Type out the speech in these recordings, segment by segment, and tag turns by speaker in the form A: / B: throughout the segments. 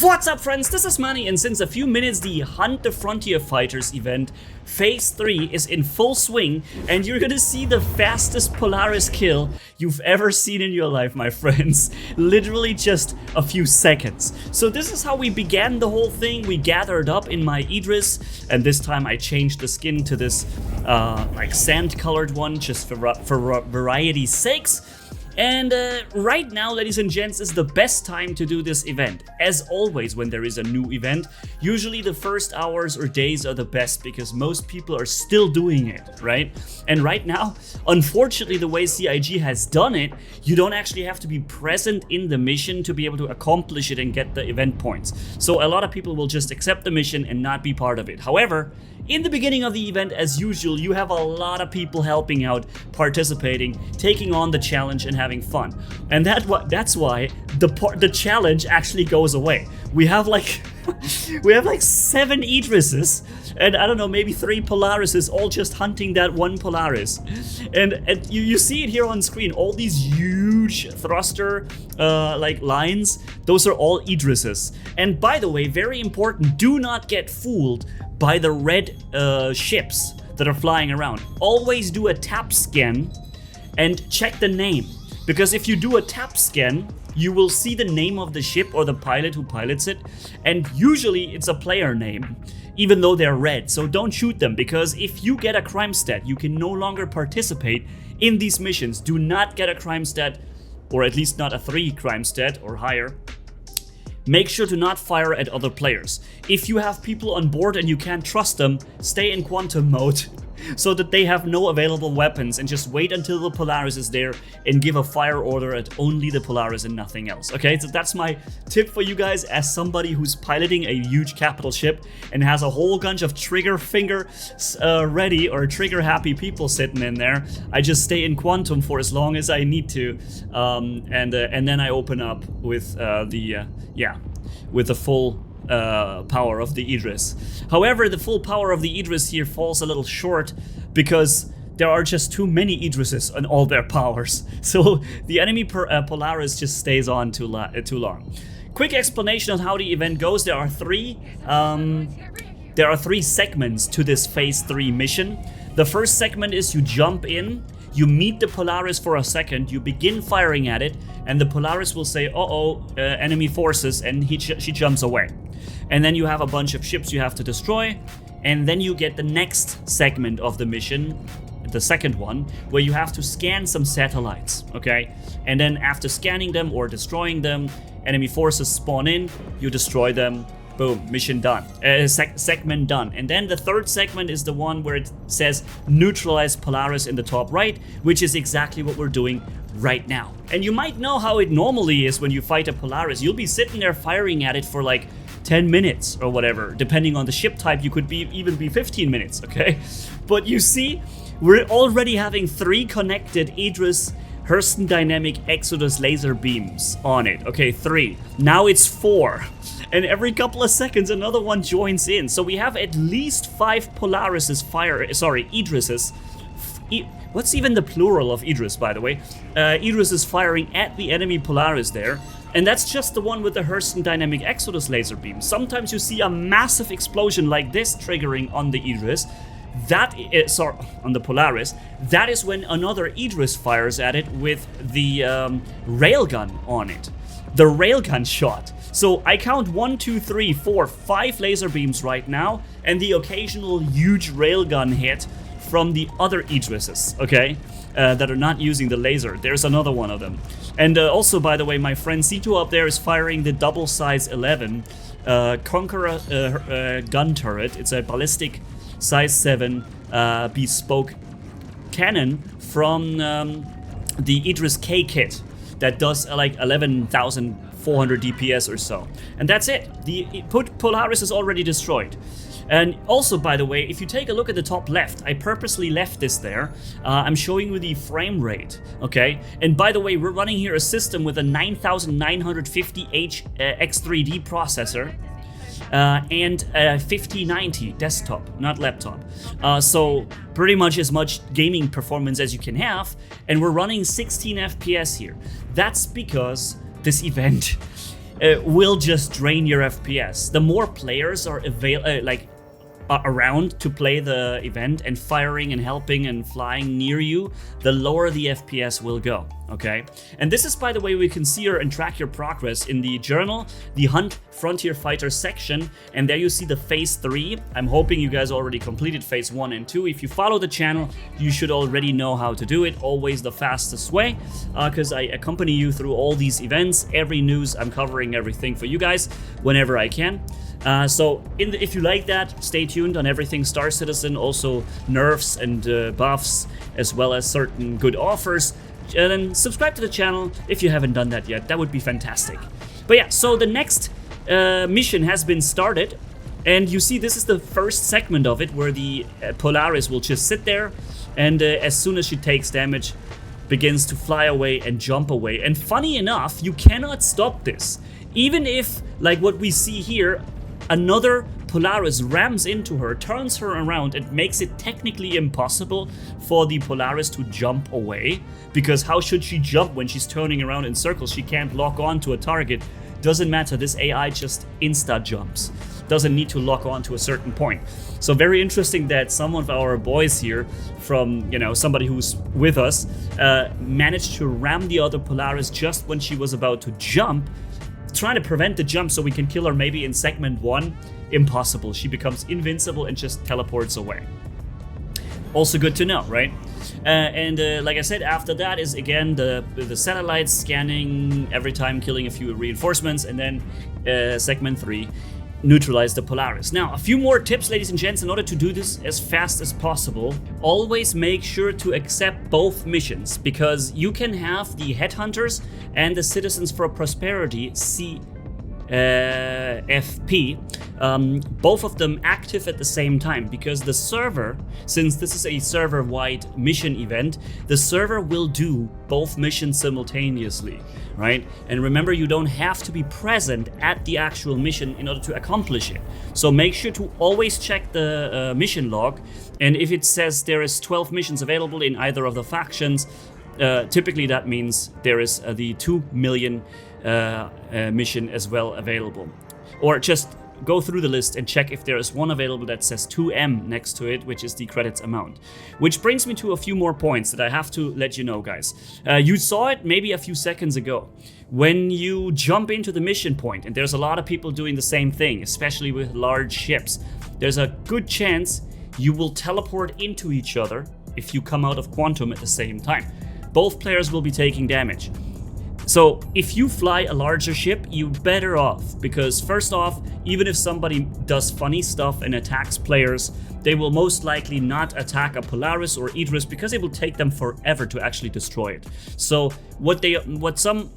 A: What's up, friends? This is Manni, and since a few minutes the Hunt the Frontier Fighters event Phase 3 is in full swing, and you're gonna see the fastest Polaris kill you've ever seen in your life, my friends. Literally just a few seconds. So this is how we began the whole thing. We gathered up in my Idris, and this time I changed the skin to this like sand-colored one, just for variety's sakes. And right now, ladies and gents, is the best time to do this event. As always, when there is a new event, usually the first hours or days are the best because most people are still doing it, right? And right now, unfortunately, the way CIG has done it, you don't actually have to be present in the mission to be able to accomplish it and get the event points. So a lot of people will just accept the mission and not be part of it. However, in the beginning of the event, as usual, you have a lot of people helping out, participating, taking on the challenge and having fun. And that's why the challenge actually goes away. We have like 7 Idrises and I don't know, maybe 3 Polarises, all just hunting that one Polaris. And you see it here on screen, all these huge thruster like lines, those are all Idrises. And by the way, very important, do not get fooled by the red ships that are flying around. Always do a tap scan and check the name. Because if you do a tap scan, you will see the name of the ship or the pilot who pilots it, and usually it's a player name, even though they're red. So don't shoot them, because if you get a crime stat, you can no longer participate in these missions. Do not get a crime stat, or at least not a 3 crime stat or higher. Make sure to not fire at other players. If you have people on board and you can't trust them, stay in quantum mode so that they have no available weapons, and just wait until the Polaris is there and give a fire order at only the Polaris and nothing else. Okay, so that's my tip for you guys as somebody who's piloting a huge capital ship and has a whole bunch of trigger finger ready or trigger happy people sitting in there. I just stay in quantum for as long as I need to, and then I open up with with the full power of the Idris. However, the full power of the Idris here falls a little short because there are just too many Idrises on all their powers. So the enemy Polaris just stays on too long. Quick explanation on how the event goes. There are 3 segments to this Phase 3 mission. The first segment is you jump in, you meet the Polaris for a second, you begin firing at it, and the Polaris will say, enemy forces, and she jumps away. And then you have a bunch of ships you have to destroy, and then you get the next segment of the mission, the second one, where you have to scan some satellites, okay? And then after scanning them or destroying them, enemy forces spawn in, you destroy them, boom, mission done, segment done. And then the third segment is the one where it says neutralize Polaris in the top right, which is exactly what we're doing right now. And you might know how it normally is when you fight a Polaris. You'll be sitting there firing at it for like 10 minutes or whatever. Depending on the ship type, you could even be 15 minutes, okay? But you see, we're already having 3 connected Idris Hurston Dynamic Exodus laser beams on it. Okay, 3. Now it's 4. And every couple of seconds another one joins in. So we have at least 5 Polarises Idrises. What's even the plural of Idris, by the way? Idris is firing at the enemy Polaris there. And that's just the one with the Hurston Dynamic Exodus laser beam. Sometimes you see a massive explosion like this triggering on the Idris. On the Polaris. That is when another Idris fires at it with the railgun on it. The railgun shot. So I count 1, 2, 3, 4, 5 laser beams right now, and the occasional huge railgun hit from the other Idrises, okay? That are not using the laser. There's another one of them. And also, by the way, my friend Sito up there is firing the double size 11 Conqueror gun turret. It's a ballistic size 7 bespoke cannon from the Idris K kit that does like 11,400 DPS or so. And that's it. The Polaris is already destroyed. And also, by the way, if you take a look at the top left, I purposely left this there. I'm showing you the frame rate, okay? And by the way, we're running here a system with a 9950H X3D processor and a 5090 desktop, not laptop. So pretty much as much gaming performance as you can have, and we're running 16 FPS here. That's because this event will just drain your FPS. The more players are around to play the event and firing and helping and flying near you, the lower the FPS will go, okay? And this is, by the way, we can see and track your progress in the journal, the Hunt Frontier Fighter section, and there you see the phase 3. I'm hoping you guys already completed phase 1 and 2. If you follow the channel, you should already know how to do it, always the fastest way, because I accompany you through all these events, every news, I'm covering everything for you guys whenever I can. So if you like that, stay tuned on everything Star Citizen, also nerfs and buffs, as well as certain good offers. And then subscribe to the channel if you haven't done that yet. That would be fantastic. But yeah, so the next mission has been started. And you see this is the first segment of it where the Polaris will just sit there. And as soon as she takes damage, begins to fly away and jump away. And funny enough, you cannot stop this. Even if, like what we see here, another Polaris rams into her, turns her around, and makes it technically impossible for the Polaris to jump away. Because how should she jump when she's turning around in circles? She can't lock on to a target. Doesn't matter, this AI just insta jumps. Doesn't need to lock on to a certain point. So very interesting that some of our boys here from, somebody who's with us, managed to ram the other Polaris just when she was about to jump, trying to prevent the jump so we can kill her maybe in segment 1. Impossible. She becomes invincible and just teleports away. Also good to know, right? And like I said, after that is again the satellites scanning every time, killing a few reinforcements, and then segment 3, neutralize the Polaris. Now, a few more tips, ladies and gents, in order to do this as fast as possible. Always make sure to accept both missions, because you can have the Headhunters and the Citizens for Prosperity, CFP, both of them active at the same time, because the server, since this is a server-wide mission event, the server will do both missions simultaneously, right? And remember, you don't have to be present at the actual mission in order to accomplish it. So make sure to always check the mission log, and if it says there is 12 missions available in either of the factions, typically that means there is the 2 million mission as well available. Or just go through the list and check if there is one available that says 2M next to it, which is the credits amount. Which brings me to a few more points that I have to let you know, guys. You saw it maybe a few seconds ago. When you jump into the mission point, and there's a lot of people doing the same thing, especially with large ships, there's a good chance you will teleport into each other if you come out of Quantum at the same time. Both players will be taking damage. So if you fly a larger ship, you're better off, because first off, even if somebody does funny stuff and attacks players, they will most likely not attack a Polaris or Idris, because it will take them forever to actually destroy it. So what some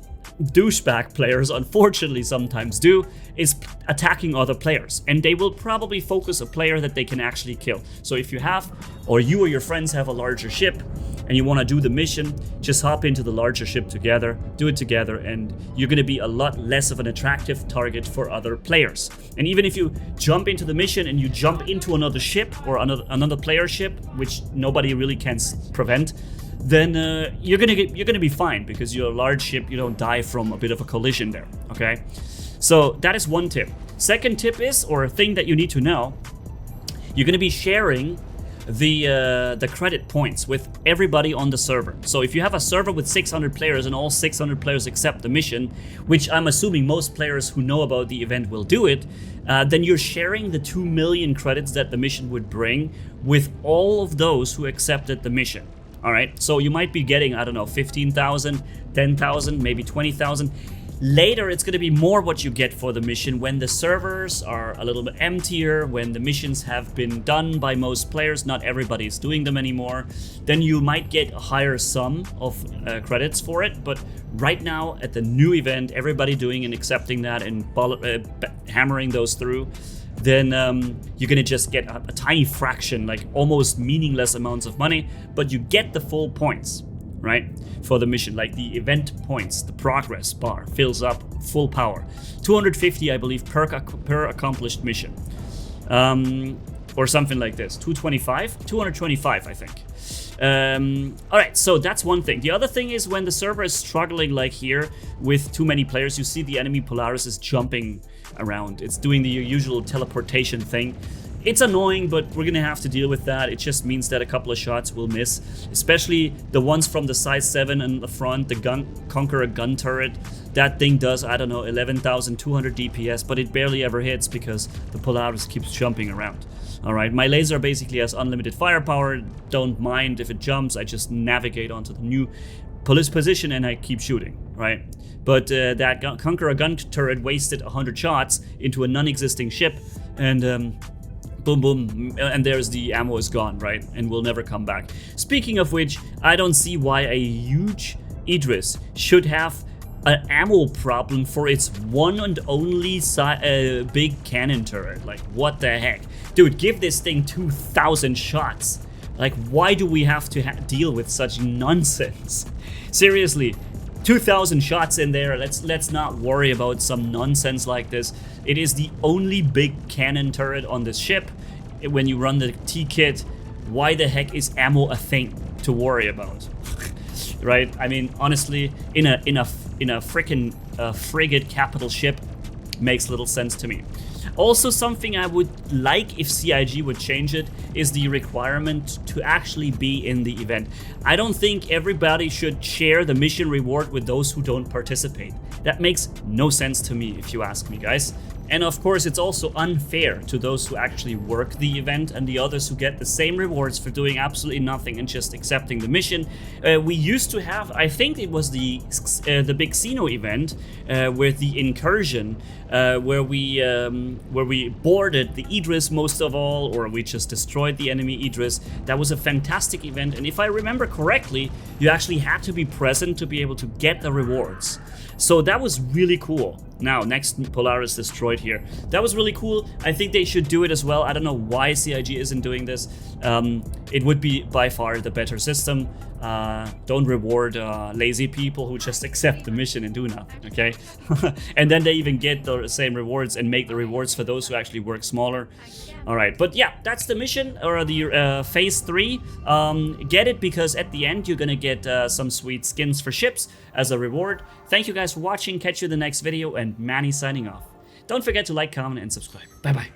A: douchebag players unfortunately sometimes do is attacking other players, and they will probably focus a player that they can actually kill. So if you have, or you or your friends have a larger ship and you want to do the mission, just hop into the larger ship together, do it together, and you're going to be a lot less of an attractive target for other players. And even if you jump into the mission and you jump into another ship or another player ship, which nobody really can prevent, then you're gonna be fine, because you're a large ship. You don't die from a bit of a collision there. Okay, so that is one tip. Second tip is, or a thing that you need to know, you're gonna be sharing the credit points with everybody on the server. So if you have a server with 600 players and all 600 players accept the mission, which I'm assuming most players who know about the event will do it, then you're sharing the 2 million credits that the mission would bring with all of those who accepted the mission. All right, so you might be getting, I don't know, 15,000, 10,000, maybe 20,000. Later, it's going to be more what you get for the mission when the servers are a little bit emptier, when the missions have been done by most players, not everybody is doing them anymore. Then you might get a higher sum of credits for it. But right now, at the new event, everybody doing and accepting that and hammering those through, then you're gonna just get a tiny fraction, like almost meaningless amounts of money, but you get the full points, right, for the mission. Like the event points, the progress bar fills up full power. 250, I believe, per accomplished mission. Or something like this. 225, I think. All right, so that's one thing. The other thing is when the server is struggling like here with too many players, you see the enemy Polaris is jumping around. It's doing the usual teleportation thing. It's annoying, but we're gonna have to deal with that. It just means that a couple of shots will miss, especially the ones from the size 7 in the front, the Conqueror gun turret. That thing does, I don't know, 11,200 DPS, but it barely ever hits because the Polaris keeps jumping around. Alright, my laser basically has unlimited firepower. Don't mind if it jumps, I just navigate onto the new police position and I keep shooting, right? But that Conqueror gun turret wasted 100 shots into a non-existing ship, and boom, boom, and there's the ammo is gone, right? And will never come back. Speaking of which, I don't see why a huge Idris should have an ammo problem for its one and only big cannon turret. Like, what the heck? Dude, give this thing 2,000 shots. Like, why do we have to deal with such nonsense? Seriously, 2,000 shots in there. Let's not worry about some nonsense like this. It is the only big cannon turret on this ship. When you run the T-kit, why the heck is ammo a thing to worry about? Right? I mean, honestly, in a freaking frigate capital ship, makes little sense to me. Also, something I would like if CIG would change it is the requirement to actually be in the event. I don't think everybody should share the mission reward with those who don't participate. That makes no sense to me, if you ask me, guys. And of course, it's also unfair to those who actually work the event and the others who get the same rewards for doing absolutely nothing and just accepting the mission. We used to have, I think it was the big Xeno event with the incursion, where we boarded the Idris most of all, or we just destroyed the enemy Idris. That was a fantastic event, and if I remember correctly, you actually had to be present to be able to get the rewards. So that was really cool. Now, next Polaris destroyed here. That was really cool. I think they should do it as well. I don't know why CIG isn't doing this. It would be by far the better system. Don't reward lazy people who just accept the mission and do nothing, okay? And then they even get the same rewards and make the rewards for those who actually work smaller. Alright, but yeah, that's the mission, or the phase 3. Get it, because at the end you're gonna get some sweet skins for ships as a reward. Thank you guys for watching. Catch you in the next video, and Manni signing off. Don't forget to like, comment, and subscribe. Bye bye.